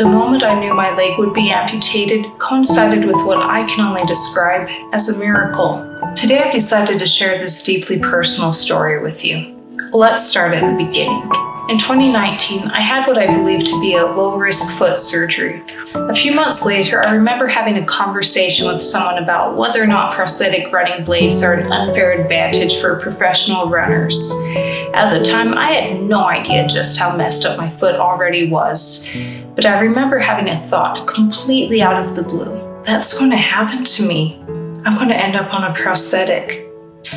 The moment I knew my leg would be amputated coincided with what I can only describe as a miracle. Today I've decided to share this deeply personal story with you. Let's start at the beginning. In 2019, I had what I believe to be a low-risk foot surgery. A few months later, I remember having a conversation with someone about whether or not prosthetic running blades are an unfair advantage for professional runners. At the time, I had no idea just how messed up my foot already was, but I remember having a thought completely out of the blue. That's going to happen to me. I'm going to end up on a prosthetic.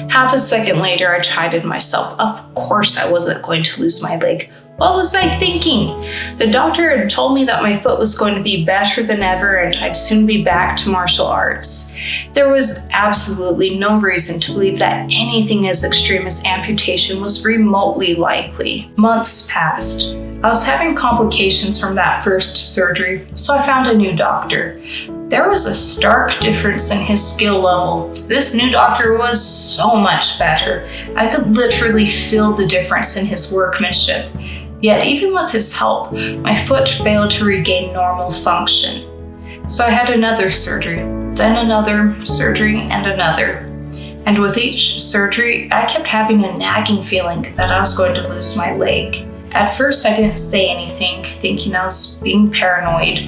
Half a second later, I chided myself. Of course I wasn't going to lose my leg. What was I thinking? The doctor had told me that my foot was going to be better than ever and I'd soon be back to martial arts. There was absolutely no reason to believe that anything as extreme as amputation was remotely likely. Months passed. I was having complications from that first surgery, so I found a new doctor. There was a stark difference in his skill level. This new doctor was so much better. I could literally feel the difference in his workmanship. Yet even with his help, my foot failed to regain normal function. So I had another surgery, then another surgery, and another. And with each surgery, I kept having a nagging feeling that I was going to lose my leg. At first, I didn't say anything, thinking I was being paranoid.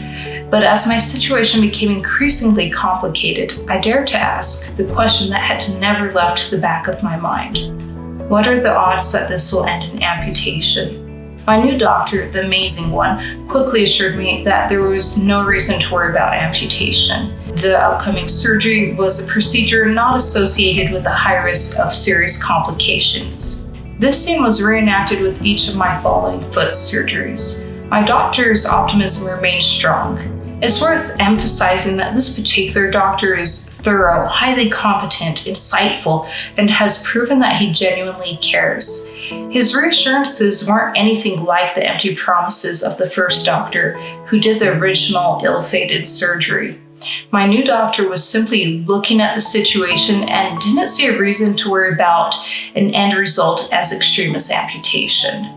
But as my situation became increasingly complicated, I dared to ask the question that had never left the back of my mind. What are the odds that this will end in amputation? My new doctor, the amazing one, quickly assured me that there was no reason to worry about amputation. The upcoming surgery was a procedure not associated with a high risk of serious complications. This scene was reenacted with each of my following foot surgeries. My doctor's optimism remained strong. It's worth emphasizing that this particular doctor is thorough, highly competent, insightful, and has proven that he genuinely cares. His reassurances weren't anything like the empty promises of the first doctor who did the original ill-fated surgery. My new doctor was simply looking at the situation and didn't see a reason to worry about an end result as extreme as amputation.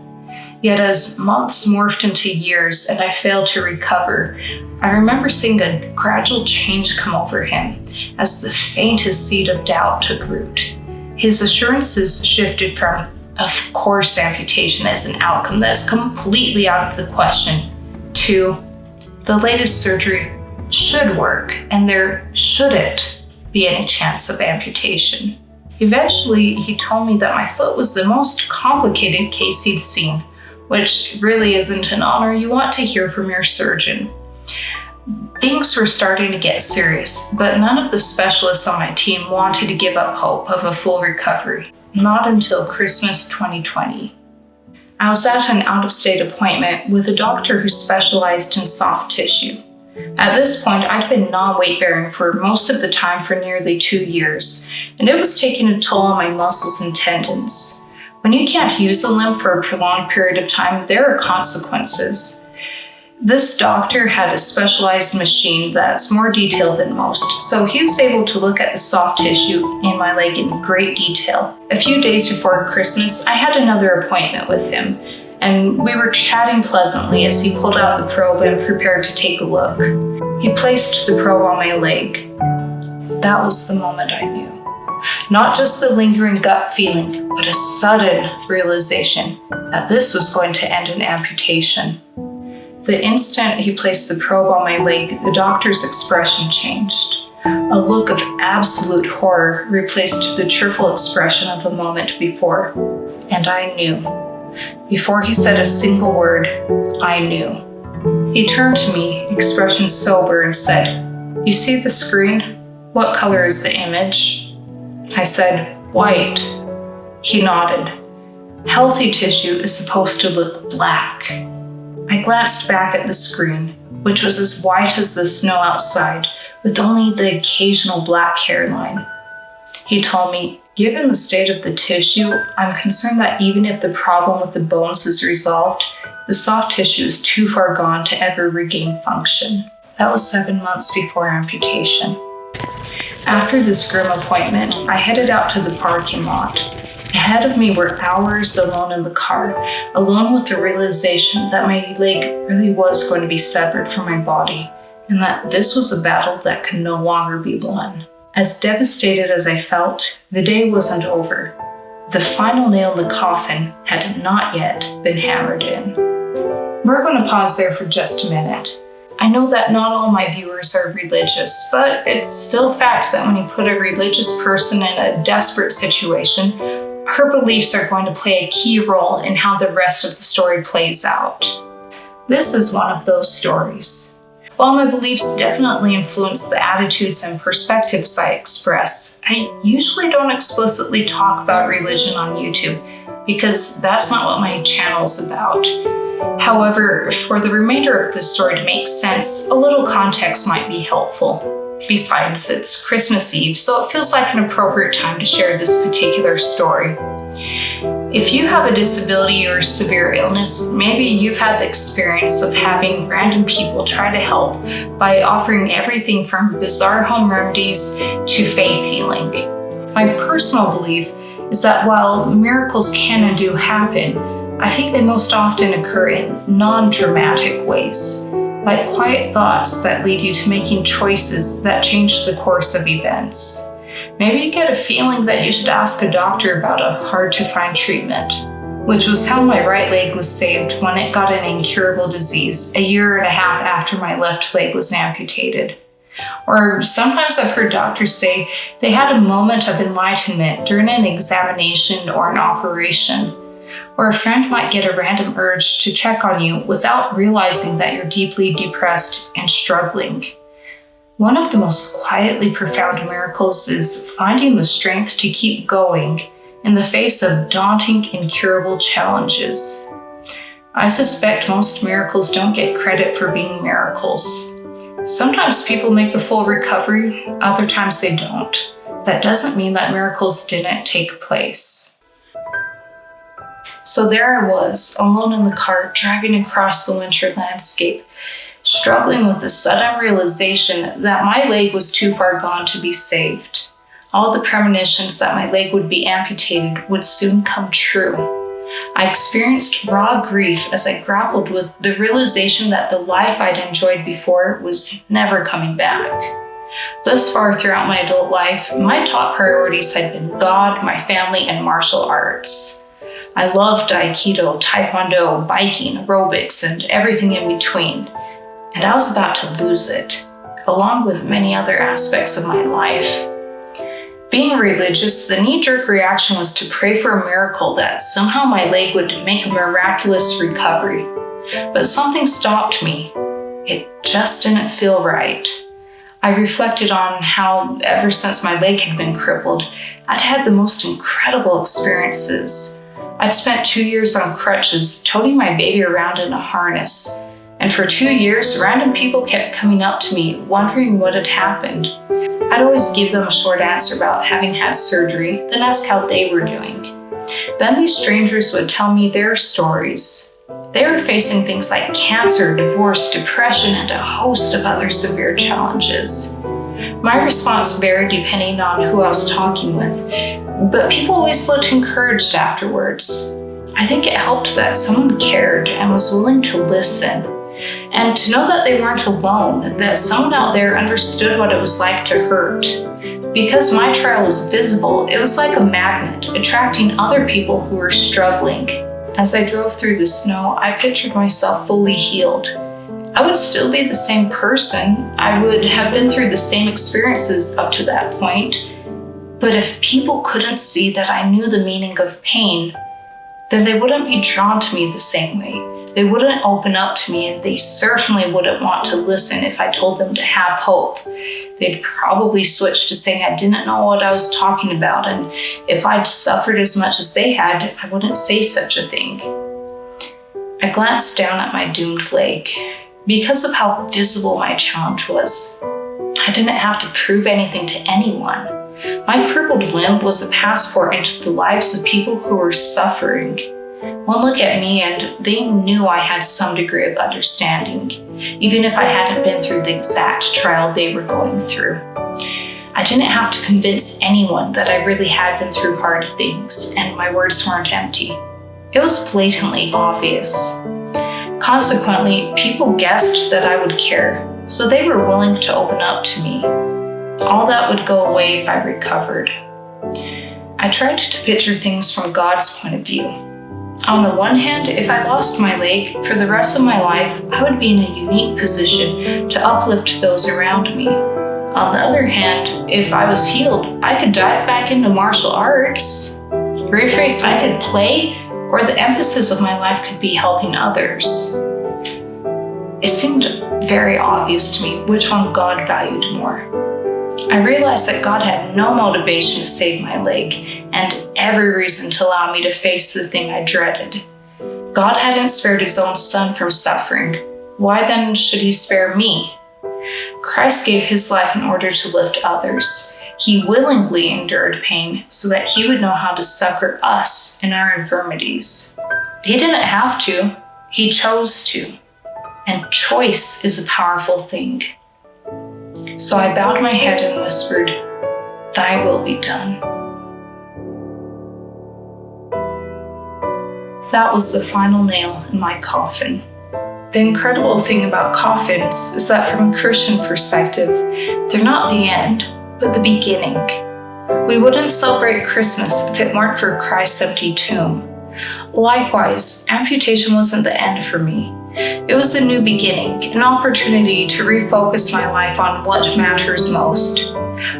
Yet as months morphed into years and I failed to recover, I remember seeing a gradual change come over him as the faintest seed of doubt took root. His assurances shifted from, of course, amputation is an outcome that is completely out of the question, to the latest surgery should work and there shouldn't be any chance of amputation. Eventually, he told me that my foot was the most complicated case he'd seen, which really isn't an honor you want to hear from your surgeon. Things were starting to get serious, but none of the specialists on my team wanted to give up hope of a full recovery. Not until Christmas 2020. I was at an out-of-state appointment with a doctor who specialized in soft tissue. At this point, I'd been non-weight-bearing for most of the time for nearly 2 years, and it was taking a toll on my muscles and tendons. When you can't use a limb for a prolonged period of time, there are consequences. This doctor had a specialized machine that's more detailed than most, so he was able to look at the soft tissue in my leg in great detail. A few days before Christmas, I had another appointment with him, and we were chatting pleasantly as he pulled out the probe and prepared to take a look. He placed the probe on my leg. That was the moment I knew. Not just the lingering gut feeling, but a sudden realization that this was going to end in amputation. The instant he placed the probe on my leg, the doctor's expression changed. A look of absolute horror replaced the cheerful expression of a moment before. And I knew. Before he said a single word, I knew. He turned to me, expression sober, and said, "You see the screen? What color is the image?" I said, "White." He nodded. Healthy tissue is supposed to look black. I glanced back at the screen, which was as white as the snow outside, with only the occasional black hairline. He told me, "Given the state of the tissue, I'm concerned that even if the problem with the bones is resolved, the soft tissue is too far gone to ever regain function." That was 7 months before amputation. After this grim appointment, I headed out to the parking lot. Ahead of me were hours alone in the car, alone with the realization that my leg really was going to be severed from my body, and that this was a battle that could no longer be won. As devastated as I felt, the day wasn't over. The final nail in the coffin had not yet been hammered in. We're going to pause there for just a minute. I know that not all my viewers are religious, but it's still a fact that when you put a religious person in a desperate situation, her beliefs are going to play a key role in how the rest of the story plays out. This is one of those stories. While my beliefs definitely influence the attitudes and perspectives I express, I usually don't explicitly talk about religion on YouTube because that's not what my channel's about. However, for the remainder of this story to make sense, a little context might be helpful. Besides, it's Christmas Eve, so it feels like an appropriate time to share this particular story. If you have a disability or severe illness, maybe you've had the experience of having random people try to help by offering everything from bizarre home remedies to faith healing. My personal belief is that while miracles can and do happen, I think they most often occur in non-dramatic ways, like quiet thoughts that lead you to making choices that change the course of events. Maybe you get a feeling that you should ask a doctor about a hard-to-find treatment, which was how my right leg was saved when it got an incurable disease a year and a half after my left leg was amputated. Or sometimes I've heard doctors say they had a moment of enlightenment during an examination or an operation. Or a friend might get a random urge to check on you without realizing that you're deeply depressed and struggling. One of the most quietly profound miracles is finding the strength to keep going in the face of daunting, incurable challenges. I suspect most miracles don't get credit for being miracles. Sometimes people make a full recovery, other times they don't. That doesn't mean that miracles didn't take place. So there I was, alone in the car, driving across the winter landscape, struggling with the sudden realization that my leg was too far gone to be saved. All the premonitions that my leg would be amputated would soon come true. I experienced raw grief as I grappled with the realization that the life I'd enjoyed before was never coming back. Thus far throughout my adult life, my top priorities had been God, my family, and martial arts. I loved Aikido, Taekwondo, biking, aerobics, and everything in between. And I was about to lose it, along with many other aspects of my life. Being religious, the knee-jerk reaction was to pray for a miracle that somehow my leg would make a miraculous recovery. But something stopped me. It just didn't feel right. I reflected on how, ever since my leg had been crippled, I'd had the most incredible experiences. I'd spent 2 years on crutches, toting my baby around in a harness. And for 2 years, random people kept coming up to me, wondering what had happened. I'd always give them a short answer about having had surgery, then ask how they were doing. Then these strangers would tell me their stories. They were facing things like cancer, divorce, depression, and a host of other severe challenges. My response varied depending on who I was talking with, but people always looked encouraged afterwards. I think it helped that someone cared and was willing to listen, and to know that they weren't alone, that someone out there understood what it was like to hurt. Because my trial was visible, it was like a magnet, attracting other people who were struggling. As I drove through the snow, I pictured myself fully healed. I would still be the same person. I would have been through the same experiences up to that point. But if people couldn't see that I knew the meaning of pain, then they wouldn't be drawn to me the same way. They wouldn't open up to me, and they certainly wouldn't want to listen if I told them to have hope. They'd probably switch to saying I didn't know what I was talking about, and if I'd suffered as much as they had, I wouldn't say such a thing. I glanced down at my doomed leg. Because of how visible my challenge was, I didn't have to prove anything to anyone. My crippled limb was a passport into the lives of people who were suffering. One look at me and they knew I had some degree of understanding, even if I hadn't been through the exact trial they were going through. I didn't have to convince anyone that I really had been through hard things and my words weren't empty. It was blatantly obvious. Consequently, people guessed that I would care, so they were willing to open up to me. All that would go away if I recovered. I tried to picture things from God's point of view. On the one hand, if I lost my leg, for the rest of my life, I would be in a unique position to uplift those around me. On the other hand, if I was healed, I could dive back into martial arts. Rephrased, I could play, or the emphasis of my life could be helping others. It seemed very obvious to me which one God valued more. I realized that God had no motivation to save my leg and every reason to allow me to face the thing I dreaded. God hadn't spared his own son from suffering. Why then should he spare me? Christ gave his life in order to lift others. He willingly endured pain so that he would know how to succor us in our infirmities. He didn't have to, he chose to. And choice is a powerful thing. So I bowed my head and whispered, "Thy will be done." That was the final nail in my coffin. The incredible thing about coffins is that from a Christian perspective, they're not the end, but the beginning. We wouldn't celebrate Christmas if it weren't for Christ's empty tomb. Likewise, amputation wasn't the end for me. It was a new beginning, an opportunity to refocus my life on what matters most.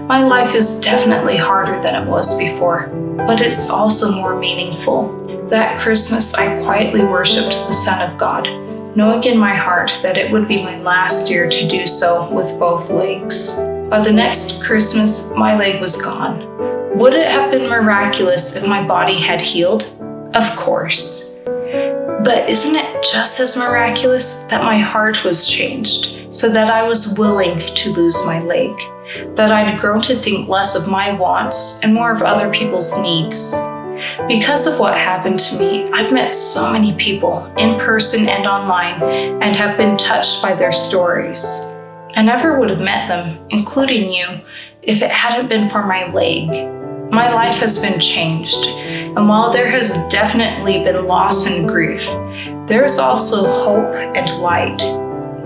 My life is definitely harder than it was before, but it's also more meaningful. That Christmas, I quietly worshipped the Son of God, knowing in my heart that it would be my last year to do so with both legs. By the next Christmas, my leg was gone. Would it have been miraculous if my body had healed? Of course. But isn't it just as miraculous that my heart was changed, so that I was willing to lose my leg, that I'd grown to think less of my wants and more of other people's needs? Because of what happened to me, I've met so many people, in person and online, and have been touched by their stories. I never would have met them, including you, if it hadn't been for my leg. My life has been changed, and while there has definitely been loss and grief, there is also hope and light.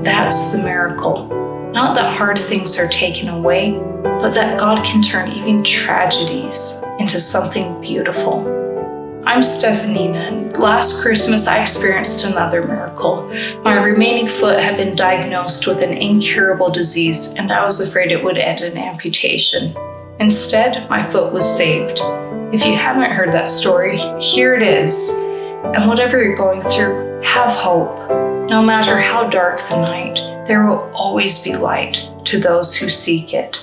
That's the miracle. Not that hard things are taken away, but that God can turn even tragedies into something beautiful. I'm Stephanina, and last Christmas I experienced another miracle. My remaining foot had been diagnosed with an incurable disease, and I was afraid it would end in amputation. Instead, my foot was saved. If you haven't heard that story, here it is. And whatever you're going through, have hope. No matter how dark the night, there will always be light to those who seek it.